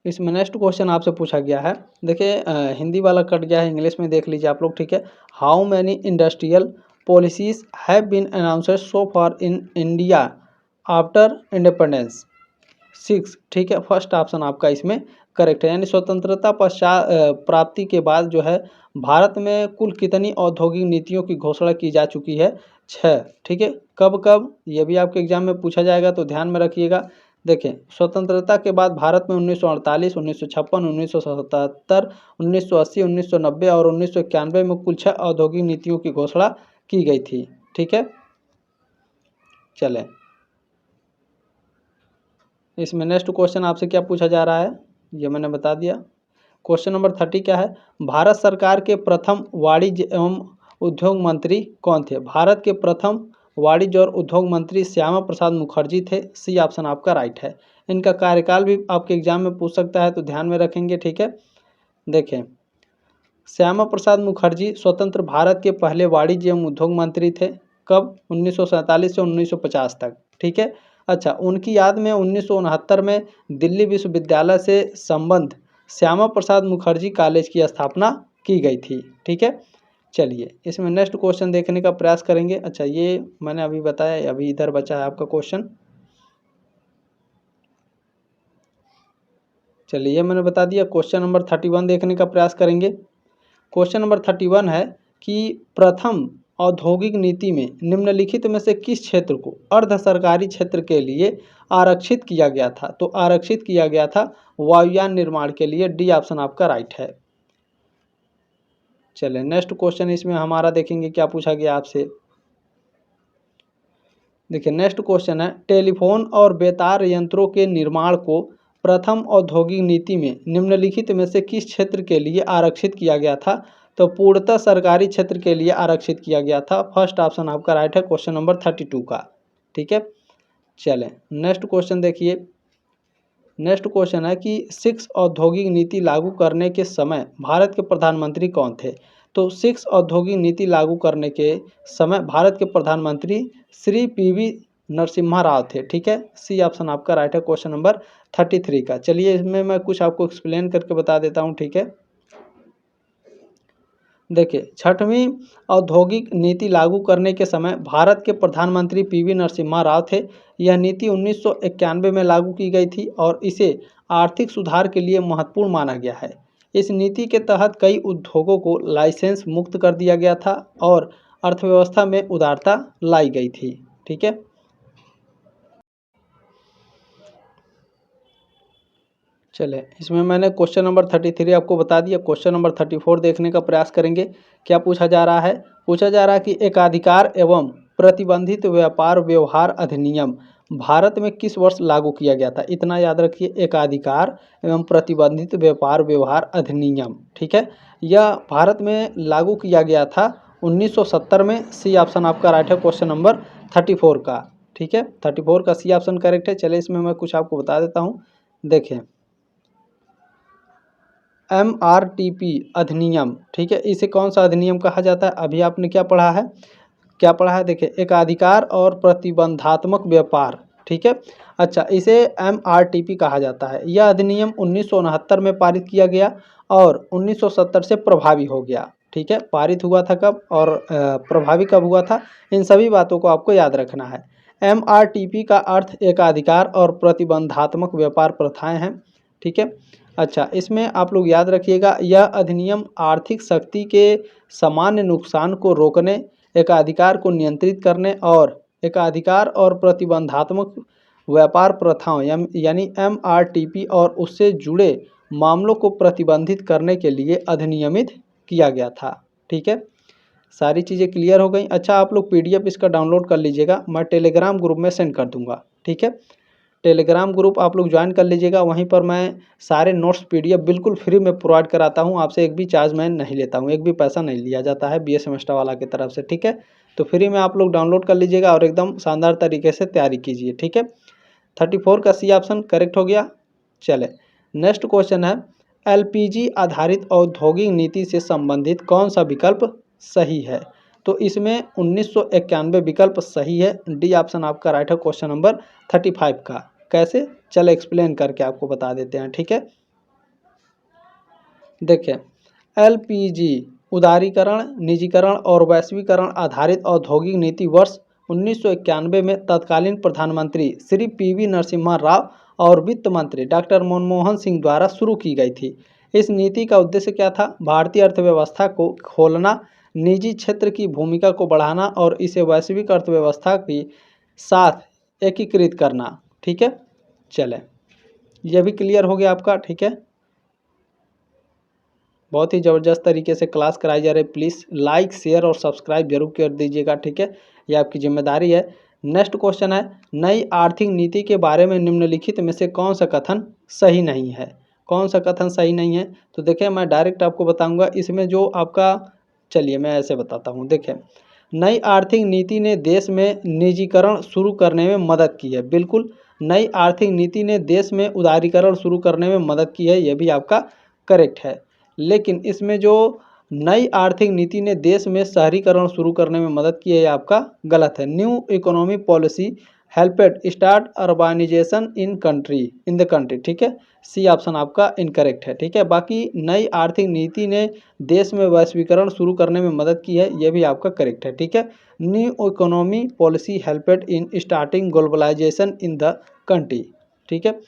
इसमें नेक्स्ट क्वेश्चन आपसे पूछा गया है। देखिए, हिंदी वाला कट गया है, इंग्लिश में देख लीजिए आप लोग। ठीक है, how many industrial policies have been announced so far in India after independence. 6। ठीक है, फर्स्ट ऑप्शन आपका इसमें करेक्ट है, यानी स्वतंत्रता पश्चात प्राप्ति के बाद जो है भारत में कुल कितनी औद्योगिक नीतियों की घोषणा की जा चुकी है, 6। ठीक है, कब कब, ये भी आपके एग्जाम में पूछा जाएगा, तो ध्यान में रखिएगा। देखें, स्वतंत्रता के बाद भारत में 1948, 1956, 1977, 1980, 1990 और 1991 में कुल 6 औद्योगिक नीतियों की घोषणा की गई थी। ठीक है, चलें, इसमें नेक्स्ट क्वेश्चन आपसे क्या पूछा जा रहा है, ये मैंने बता दिया। क्वेश्चन नंबर 30 क्या है, भारत सरकार के प्रथम वाणिज्य एवं उद्योग मंत्री कौन थे। भारत के प्रथम वाणिज्य और उद्योग मंत्री श्यामा प्रसाद मुखर्जी थे। सी ऑप्शन आपका राइट है। इनका कार्यकाल भी आपके एग्जाम में पूछ सकता है, तो ध्यान में रखेंगे। ठीक है, देखें, श्यामा प्रसाद मुखर्जी स्वतंत्र भारत के पहले वाणिज्य एवं उद्योग मंत्री थे। कब, 1947 से 1950 तक। ठीक है, अच्छा, उनकी याद में 1969 में दिल्ली विश्वविद्यालय से संबद्ध श्यामा प्रसाद मुखर्जी कॉलेज की स्थापना की गई थी। ठीक है, चलिए, इसमें नेक्स्ट क्वेश्चन देखने का प्रयास करेंगे। अच्छा, ये मैंने अभी बताया, अभी इधर बचा है आपका क्वेश्चन। चलिए, ये मैंने बता दिया। क्वेश्चन नंबर 31 देखने का प्रयास करेंगे। क्वेश्चन नंबर 31 है कि प्रथम औद्योगिक नीति में निम्नलिखित में से किस क्षेत्र को अर्ध सरकारी क्षेत्र के लिए आरक्षित किया गया था। तो आरक्षित किया गया था वायुयान निर्माण के लिए। डी ऑप्शन आपका राइट है। चलिए, नेक्स्ट क्वेश्चन इसमें हमारा देखेंगे क्या पूछा गया आपसे। देखिए, नेक्स्ट क्वेश्चन है, टेलीफोन और बेतार यंत्रों के निर्माण को प्रथम औद्योगिक नीति में निम्नलिखित में से किस क्षेत्र के लिए आरक्षित किया गया था। तो पूर्णतः सरकारी क्षेत्र के लिए आरक्षित किया गया था। फर्स्ट ऑप्शन आपका राइट है, क्वेश्चन नंबर 32 का। ठीक है, चलें, नेक्स्ट क्वेश्चन देखिए। नेक्स्ट क्वेश्चन है कि 6 औद्योगिक नीति लागू करने के समय भारत के प्रधानमंत्री कौन थे। तो 6 औद्योगिक नीति लागू करने के समय भारत के प्रधानमंत्री श्री पीवी नरसिम्हा राव थे। ठीक है, सी ऑप्शन आपका राइट है क्वेश्चन नंबर 33 का। चलिए इसमें मैं कुछ आपको एक्सप्लेन करके बता देता हूँ। ठीक है, देखिए, 6वीं औद्योगिक नीति लागू करने के समय भारत के प्रधानमंत्री पीवी नरसिम्हा राव थे। यह नीति 1991 में लागू की गई थी और इसे आर्थिक सुधार के लिए महत्वपूर्ण माना गया है। इस नीति के तहत कई उद्योगों को लाइसेंस मुक्त कर दिया गया था और अर्थव्यवस्था में उदारता लाई गई थी। ठीक है, चले इसमें मैंने क्वेश्चन नंबर 33 आपको बता दिया। क्वेश्चन नंबर 34 देखने का प्रयास करेंगे। क्या पूछा जा रहा है? पूछा जा रहा है कि एकाधिकार एवं प्रतिबंधित व्यापार व्यवहार अधिनियम भारत में किस वर्ष लागू किया गया था। इतना याद रखिए, एकाधिकार एवं प्रतिबंधित व्यापार व्यवहार अधिनियम। ठीक है, यह भारत में लागू किया गया था 1970 में। सी ऑप्शन आपका राइट है क्वेश्चन नंबर 34 का। ठीक है, 34 का सी ऑप्शन करेक्ट है। चलिए इसमें मैं कुछ आपको बता देता हूँ। देखें, MRTP अधिनियम, ठीक है, इसे कौन सा अधिनियम कहा जाता है? अभी आपने क्या पढ़ा है, क्या पढ़ा है? देखिए, एकाधिकार और प्रतिबंधात्मक व्यापार। ठीक है, अच्छा, इसे MRTP कहा जाता है। यह अधिनियम 1969 में पारित किया गया और 1970 से प्रभावी हो गया। ठीक है, पारित हुआ था कब और प्रभावी कब हुआ था, इन सभी बातों को आपको याद रखना है। MRTP का अर्थ एकाधिकार और प्रतिबंधात्मक व्यापार प्रथाएं हैं। ठीक है, अच्छा, इसमें आप लोग याद रखिएगा, यह अधिनियम आर्थिक शक्ति के सामान्य नुकसान को रोकने, एकाधिकार को नियंत्रित करने और एकाधिकार और प्रतिबंधात्मक व्यापार प्रथाओं यानी MRTP और उससे जुड़े मामलों को प्रतिबंधित करने के लिए अधिनियमित किया गया था। ठीक है, सारी चीज़ें क्लियर हो गई। अच्छा, आप लोग PDF इसका डाउनलोड कर लीजिएगा, मैं टेलीग्राम ग्रुप में सेंड कर दूंगा। ठीक है, टेलीग्राम ग्रुप आप लोग ज्वाइन कर लीजिएगा। वहीं पर मैं सारे नोट्स PDF बिल्कुल फ्री में प्रोवाइड कराता हूं। आपसे एक भी चार्ज मैं नहीं लेता हूं, एक भी पैसा नहीं लिया जाता है BA सेमेस्टर वाला की तरफ से। ठीक है, तो फ्री में आप लोग डाउनलोड कर लीजिएगा और एकदम शानदार तरीके से तैयारी कीजिए। ठीक है, 34 का सी ऑप्शन करेक्ट हो गया। चले नेक्स्ट क्वेश्चन है, LPG आधारित औद्योगिक नीति से संबंधित कौन सा विकल्प सही है? तो इसमें 1991 विकल्प सही है। डी ऑप्शन आपका राइट है क्वेश्चन नंबर 35 का। कैसे, चलो एक्सप्लेन करके आपको बता देते हैं। ठीक है, देखिए, LPG उदारीकरण, निजीकरण और वैश्वीकरण आधारित औद्योगिक नीति वर्ष 1991 में तत्कालीन प्रधानमंत्री श्री PV नरसिम्हा राव और वित्त मंत्री डॉक्टर मनमोहन सिंह द्वारा शुरू की गई थी। इस नीति का उद्देश्य क्या था? भारतीय अर्थव्यवस्था को खोलना, निजी क्षेत्र की भूमिका को बढ़ाना और इसे वैश्विक अर्थव्यवस्था के साथ एकीकृत करना। ठीक है, चले यह भी क्लियर हो गया आपका। ठीक है, बहुत ही ज़बरदस्त तरीके से क्लास कराई जा रही है। प्लीज़ लाइक, शेयर और सब्सक्राइब जरूर कर दीजिएगा। ठीक है, यह आपकी जिम्मेदारी है। नेक्स्ट क्वेश्चन है, नई आर्थिक नीति के बारे में निम्नलिखित में से कौन सा कथन सही नहीं है? कौन सा कथन सही नहीं है? तो देखिए, मैं डायरेक्ट आपको बताऊंगा। इसमें जो आपका, चलिए मैं ऐसे बताता हूँ। देखिए, नई आर्थिक नीति ने देश में निजीकरण शुरू करने में मदद की है। बिल्कुल, नई आर्थिक नीति ने देश में उदारीकरण शुरू करने में मदद की है, यह भी आपका करेक्ट है। लेकिन इसमें जो नई आर्थिक नीति ने देश में शहरीकरण शुरू करने में मदद की है, यह आपका गलत है। New economy policy helped start urbanisation in the country. ठीक है, सी ऑप्शन आपका इनकरेक्ट है। ठीक है, बाकी नई आर्थिक नीति ने देश में वैश्वीकरण शुरू करने में मदद की है, यह भी आपका करेक्ट है। ठीक है, new economy policy helped in starting globalisation in the country. ठीक है,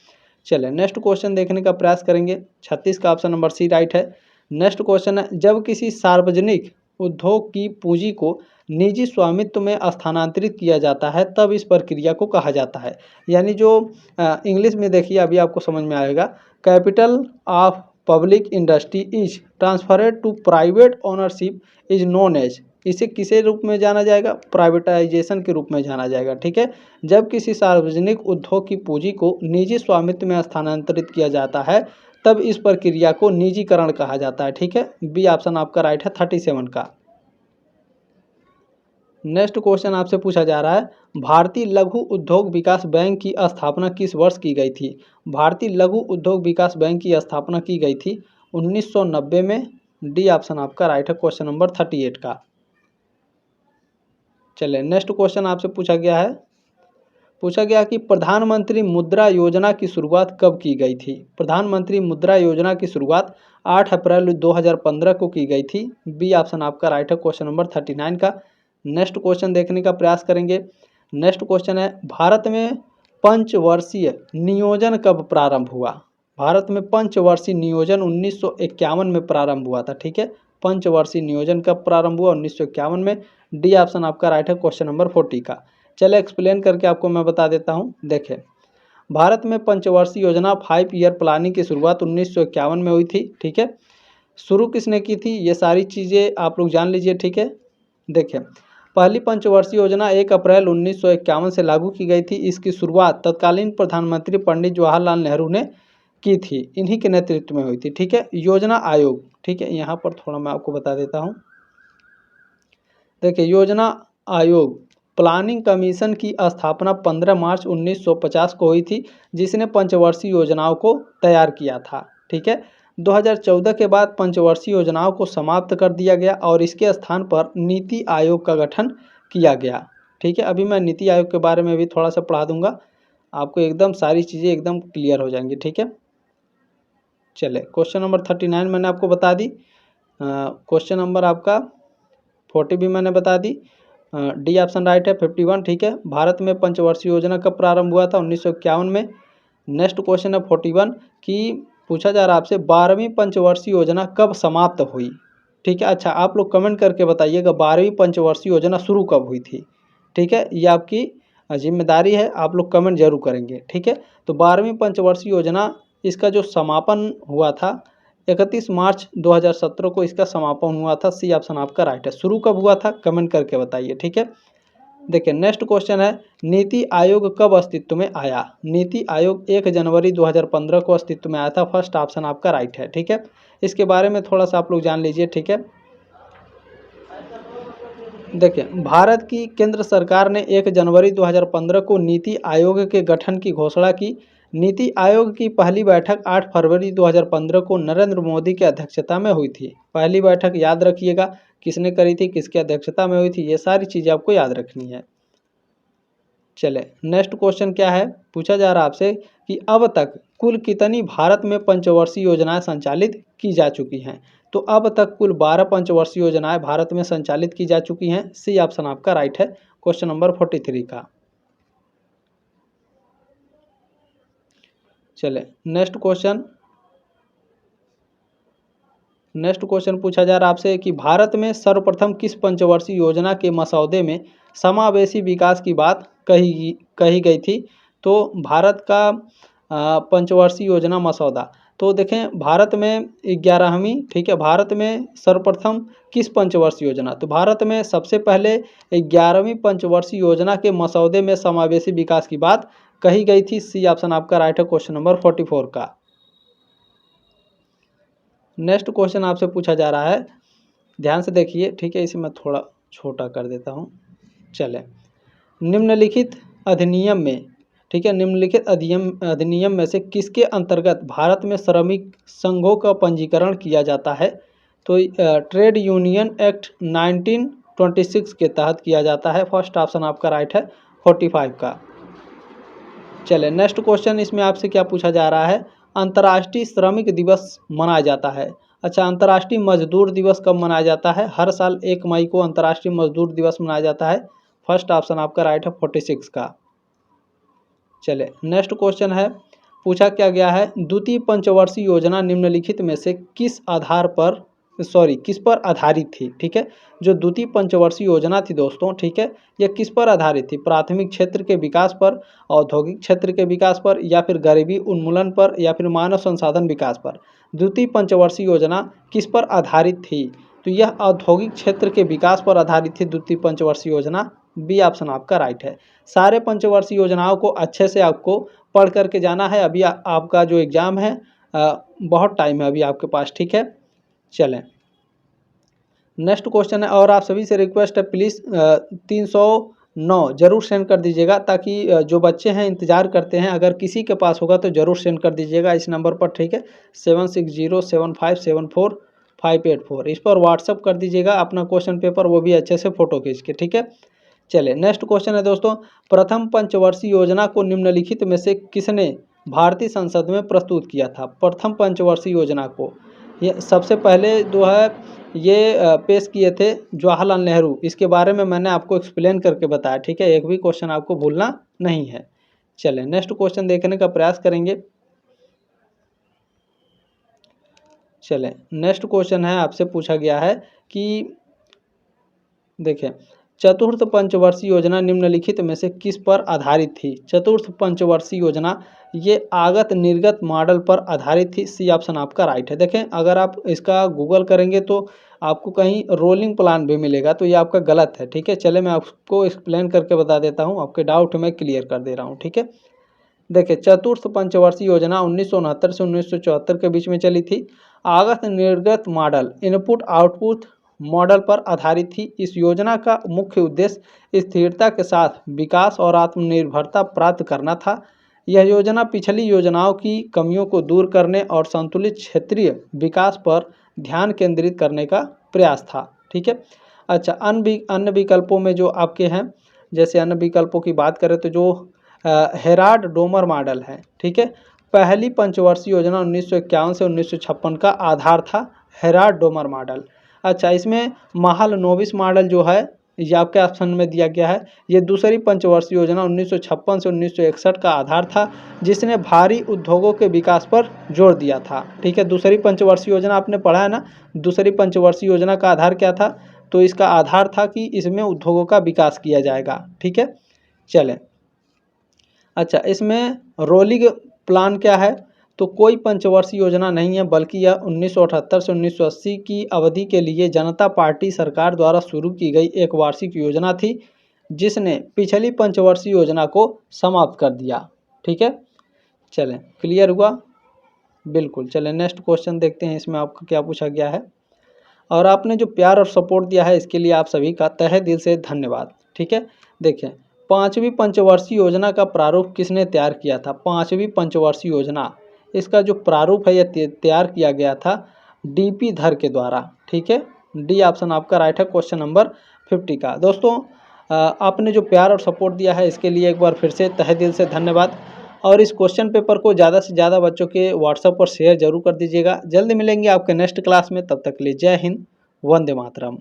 चलिए नेक्स्ट क्वेश्चन देखने का प्रयास करेंगे। 36 का ऑप्शन नंबर सी राइट है। नेक्स्ट क्वेश्चन है, जब किसी सार्वजनिक उद्योग की पूंजी को निजी स्वामित्व में स्थानांतरित किया जाता है तब इस प्रक्रिया को कहा जाता है। यानी जो इंग्लिश में देखिए, अभी आपको समझ में आएगा, capital of public industry is transferred to private ownership is known as, इसे किसे रूप में जाना जाएगा? प्राइवेटाइजेशन के रूप में जाना जाएगा। ठीक है, जब किसी सार्वजनिक उद्योग की पूंजी को निजी स्वामित्व में स्थानांतरित किया जाता है तब इस प्रक्रिया को निजीकरण कहा जाता है। ठीक है, बी ऑप्शन आपका राइट है 37 का। नेक्स्ट क्वेश्चन आपसे पूछा जा रहा है, भारतीय लघु उद्योग विकास बैंक की स्थापना किस वर्ष की गई थी? भारतीय लघु उद्योग विकास बैंक की स्थापना की गई थी 1990 में। डी ऑप्शन आपका राइट है, क्वेश्चन नंबर 38 का। चलिए नेक्स्ट क्वेश्चन आपसे पूछा गया कि प्रधानमंत्री मुद्रा योजना की शुरुआत कब की गई थी? प्रधानमंत्री मुद्रा योजना की शुरुआत 8 अप्रैल 2015 को की गई थी। बी ऑप्शन आपका राइट है, क्वेश्चन नंबर 39 का। नेक्स्ट क्वेश्चन देखने का प्रयास करेंगे। नेक्स्ट क्वेश्चन है, भारत में पंचवर्षीय नियोजन कब प्रारंभ हुआ? भारत में पंचवर्षीय नियोजन 1951 में प्रारंभ हुआ था। ठीक है, पंचवर्षीय नियोजन कब प्रारंभ हुआ? 1951 में। डी ऑप्शन आपका राइट है, क्वेश्चन नंबर 40 का। चले एक्सप्लेन करके आपको मैं बता देता हूँ। देखें, भारत में पंचवर्षीय योजना 5 ईयर प्लानिंग की शुरुआत 1951 में हुई थी। ठीक है, शुरू किसने की थी ये सारी चीज़ें आप लोग जान लीजिए। ठीक है, देखें, पहली पंचवर्षीय योजना 1 अप्रैल 1951 से लागू की गई थी। इसकी शुरुआत तत्कालीन प्रधानमंत्री पंडित जवाहरलाल नेहरू ने की थी, इन्हीं के नेतृत्व में हुई थी। ठीक है, योजना आयोग, ठीक है, यहाँ पर थोड़ा मैं आपको बता देता हूँ। देखिए, योजना आयोग प्लानिंग कमीशन की स्थापना 15 मार्च 1950 को हुई थी, जिसने पंचवर्षीय योजनाओं को तैयार किया था। ठीक है, 2014 के बाद पंचवर्षीय योजनाओं को समाप्त कर दिया गया और इसके स्थान पर नीति आयोग का गठन किया गया। ठीक है, अभी मैं नीति आयोग के बारे में भी थोड़ा सा पढ़ा दूंगा, आपको एकदम सारी चीज़ें एकदम क्लियर हो जाएंगी। ठीक है, चले क्वेश्चन नंबर 39 मैंने आपको बता दी, क्वेश्चन नंबर आपका 40 भी मैंने बता दी। डी ऑप्शन राइट है, 51। ठीक है, भारत में पंचवर्षीय योजना कब प्रारंभ हुआ था? 1951 में। नेक्स्ट क्वेश्चन है 41 कि पूछा जा रहा है आपसे 12वीं पंचवर्षीय योजना कब समाप्त हुई? ठीक है, अच्छा आप लोग कमेंट करके बताइएगा 12वीं पंचवर्षीय योजना शुरू कब हुई थी। ठीक है, ये आपकी जिम्मेदारी है, आप लोग कमेंट जरूर करेंगे। ठीक है, तो 12वीं पंचवर्षीय योजना इसका जो समापन हुआ था 31 मार्च 2017 को इसका समापन हुआ था। सी ऑप्शन आपका राइट है। शुरू कब हुआ था कमेंट करके बताइए। ठीक है, देखिए नेक्स्ट क्वेश्चन है, नीति आयोग कब अस्तित्व में आया? नीति आयोग 1 जनवरी 2015 को अस्तित्व में आया था। फर्स्ट ऑप्शन आपका राइट है। ठीक है, इसके बारे में थोड़ा सा आप लोग जान लीजिए। ठीक है, देखिए, भारत की केंद्र सरकार ने 1 जनवरी 2015 को नीति आयोग के गठन की घोषणा की। नीति आयोग की पहली बैठक 8 फरवरी 2015 को नरेंद्र मोदी की अध्यक्षता में हुई थी। पहली बैठक याद रखिएगा, किसने करी थी, किसकी अध्यक्षता में हुई थी, ये सारी चीज़ें आपको याद रखनी है। चले नेक्स्ट क्वेश्चन क्या है, पूछा जा रहा है आपसे कि अब तक कुल कितनी भारत में पंचवर्षीय योजनाएं संचालित की जा चुकी हैं? तो अब तक कुल 12 पंचवर्षीय योजनाएं भारत में संचालित की जा चुकी हैं। सी ऑप्शन आपका राइट है, क्वेश्चन नंबर 43 का। चले नेक्स्ट क्वेश्चन पूछा जा रहा है आपसे कि भारत में सर्वप्रथम किस पंचवर्षीय योजना के मसौदे में समावेशी विकास की बात कही गई थी? तो भारत का पंचवर्षीय योजना मसौदा, तो देखें भारत में 11वीं, ठीक है, भारत में सर्वप्रथम किस पंचवर्षीय योजना, तो भारत में सबसे पहले 11वीं पंचवर्षीय योजना के मसौदे में समावेशी विकास की बात कही गई थी। सी ऑप्शन आपका राइट है, क्वेश्चन नंबर 44 का। नेक्स्ट क्वेश्चन आपसे पूछा जा रहा है, ध्यान से देखिए। ठीक है, इसे मैं थोड़ा छोटा कर देता हूँ। चले, निम्नलिखित अधिनियम में, ठीक है, निम्नलिखित अधिनियम में से किसके अंतर्गत भारत में श्रमिक संघों का पंजीकरण किया जाता है? तो ट्रेड यूनियन एक्ट 1926 के तहत किया जाता है। फर्स्ट ऑप्शन आपका राइट है, 45 का। चले नेक्स्ट क्वेश्चन, इसमें आपसे क्या पूछा जा रहा है, अंतर्राष्ट्रीय श्रमिक दिवस मनाया जाता है। अच्छा, अंतर्राष्ट्रीय मजदूर दिवस कब मनाया जाता है? हर साल 1 मई को अंतर्राष्ट्रीय मजदूर दिवस मनाया जाता है। फर्स्ट ऑप्शन आपका राइट है, 46 का। चले नेक्स्ट क्वेश्चन है, पूछा क्या गया है, द्वितीय पंचवर्षीय योजना निम्नलिखित में से किस पर आधारित थी? ठीक है, जो द्वितीय पंचवर्षीय योजना थी दोस्तों, ठीक है, यह किस पर आधारित थी? प्राथमिक क्षेत्र के विकास पर, औद्योगिक क्षेत्र के विकास पर, या फिर गरीबी उन्मूलन पर, या फिर मानव संसाधन विकास पर? द्वितीय पंचवर्षीय योजना किस पर आधारित थी? तो यह औद्योगिक क्षेत्र के विकास पर आधारित थी द्वितीय पंचवर्षीय योजना। बी ऑप्शन आपका राइट है। सारे पंचवर्षीय योजनाओं को अच्छे से आपको पढ़ करके जाना है। अभी आपका जो एग्ज़ाम है बहुत टाइम है अभी आपके पास। ठीक है, चलें नेक्स्ट क्वेश्चन है, और आप सभी से रिक्वेस्ट है प्लीज़ 309 जरूर सेंड कर दीजिएगा, ताकि जो बच्चे हैं इंतज़ार करते हैं, अगर किसी के पास होगा तो ज़रूर सेंड कर दीजिएगा इस नंबर पर, ठीक है। 7607574584 इस पर व्हाट्सअप कर दीजिएगा अपना क्वेश्चन पेपर, वो भी अच्छे से फ़ोटो खींच के, ठीक है। चलिए नेक्स्ट क्वेश्चन है दोस्तों, प्रथम पंचवर्षीय योजना को निम्नलिखित में से किसने भारतीय संसद में प्रस्तुत किया था? प्रथम पंचवर्षीय योजना को ये सबसे पहले जो है ये पेश किए थे जवाहरलाल नेहरू। इसके बारे में मैंने आपको एक्सप्लेन करके बताया, ठीक है। एक भी क्वेश्चन आपको भूलना नहीं है। चलिए नेक्स्ट क्वेश्चन देखने का प्रयास करेंगे। चलिए नेक्स्ट क्वेश्चन है, आपसे पूछा गया है कि देखिए, चतुर्थ पंचवर्षीय योजना निम्नलिखित में से किस पर आधारित थी? चतुर्थ पंचवर्षीय योजना ये आगत निर्गत मॉडल पर आधारित थी। सी ऑप्शन आपका राइट है। देखें, अगर आप इसका गूगल करेंगे तो आपको कहीं रोलिंग प्लान भी मिलेगा, तो ये आपका गलत है, ठीक है। चले मैं आपको एक्सप्लेन करके बता देता हूँ, आपके डाउट मैं क्लियर कर दे रहा हूँ, ठीक है। देखिए, चतुर्थ पंचवर्षीय योजना 1969 से 1974 के बीच में चली थी। आगत निर्गत मॉडल इनपुट आउटपुट मॉडल पर आधारित थी। इस योजना का मुख्य उद्देश्य स्थिरता के साथ विकास और आत्मनिर्भरता प्राप्त करना था। यह योजना पिछली योजनाओं की कमियों को दूर करने और संतुलित क्षेत्रीय विकास पर ध्यान केंद्रित करने का प्रयास था, ठीक है। अच्छा, अन्य विकल्पों में जो आपके हैं, जैसे अन्य विकल्पों की बात करें तो जो हेराल्ड डोमर मॉडल है, ठीक है। पहली पंचवर्षीय योजना 1951 से 1956 का आधार था हेराल्ड डोमर मॉडल। अच्छा, इसमें महालनोबिस मॉडल जो है ये आपके ऑप्शन में दिया गया है। ये दूसरी पंचवर्षीय योजना 1956 से 1961 का आधार था, जिसने भारी उद्योगों के विकास पर जोर दिया था, ठीक है। दूसरी पंचवर्षीय योजना आपने पढ़ा है ना, दूसरी पंचवर्षीय योजना का आधार क्या था? तो इसका आधार था कि इसमें उद्योगों का विकास किया जाएगा, ठीक है। चलें, अच्छा, इसमें रोलिंग प्लान क्या है? तो कोई पंचवर्षीय योजना नहीं है, बल्कि यह 1978 से 1980 की अवधि के लिए जनता पार्टी सरकार द्वारा शुरू की गई एक वार्षिक योजना थी, जिसने पिछली पंचवर्षीय योजना को समाप्त कर दिया, ठीक है। चलें, क्लियर हुआ? बिल्कुल। चलें नेक्स्ट क्वेश्चन देखते हैं, इसमें आपका क्या पूछा गया है। और आपने जो प्यार और सपोर्ट दिया है, इसके लिए आप सभी का तहे दिल से धन्यवाद, ठीक है। देखें, पाँचवीं पंचवर्षीय योजना का प्रारूप किसने तैयार किया था? पाँचवीं पंचवर्षीय योजना, इसका जो प्रारूप है यह तैयार किया गया था डीपी धर के द्वारा, ठीक है। डी ऑप्शन आपका राइट है क्वेश्चन नंबर 50 का। दोस्तों, आपने जो प्यार और सपोर्ट दिया है, इसके लिए एक बार फिर से तहे दिल से धन्यवाद। और इस क्वेश्चन पेपर को ज़्यादा से ज़्यादा बच्चों के व्हाट्सएप पर शेयर जरूर कर दीजिएगा। जल्द मिलेंगे आपके नेक्स्ट क्लास में, तब तक के लिए जय हिंद, वंदे मातरम।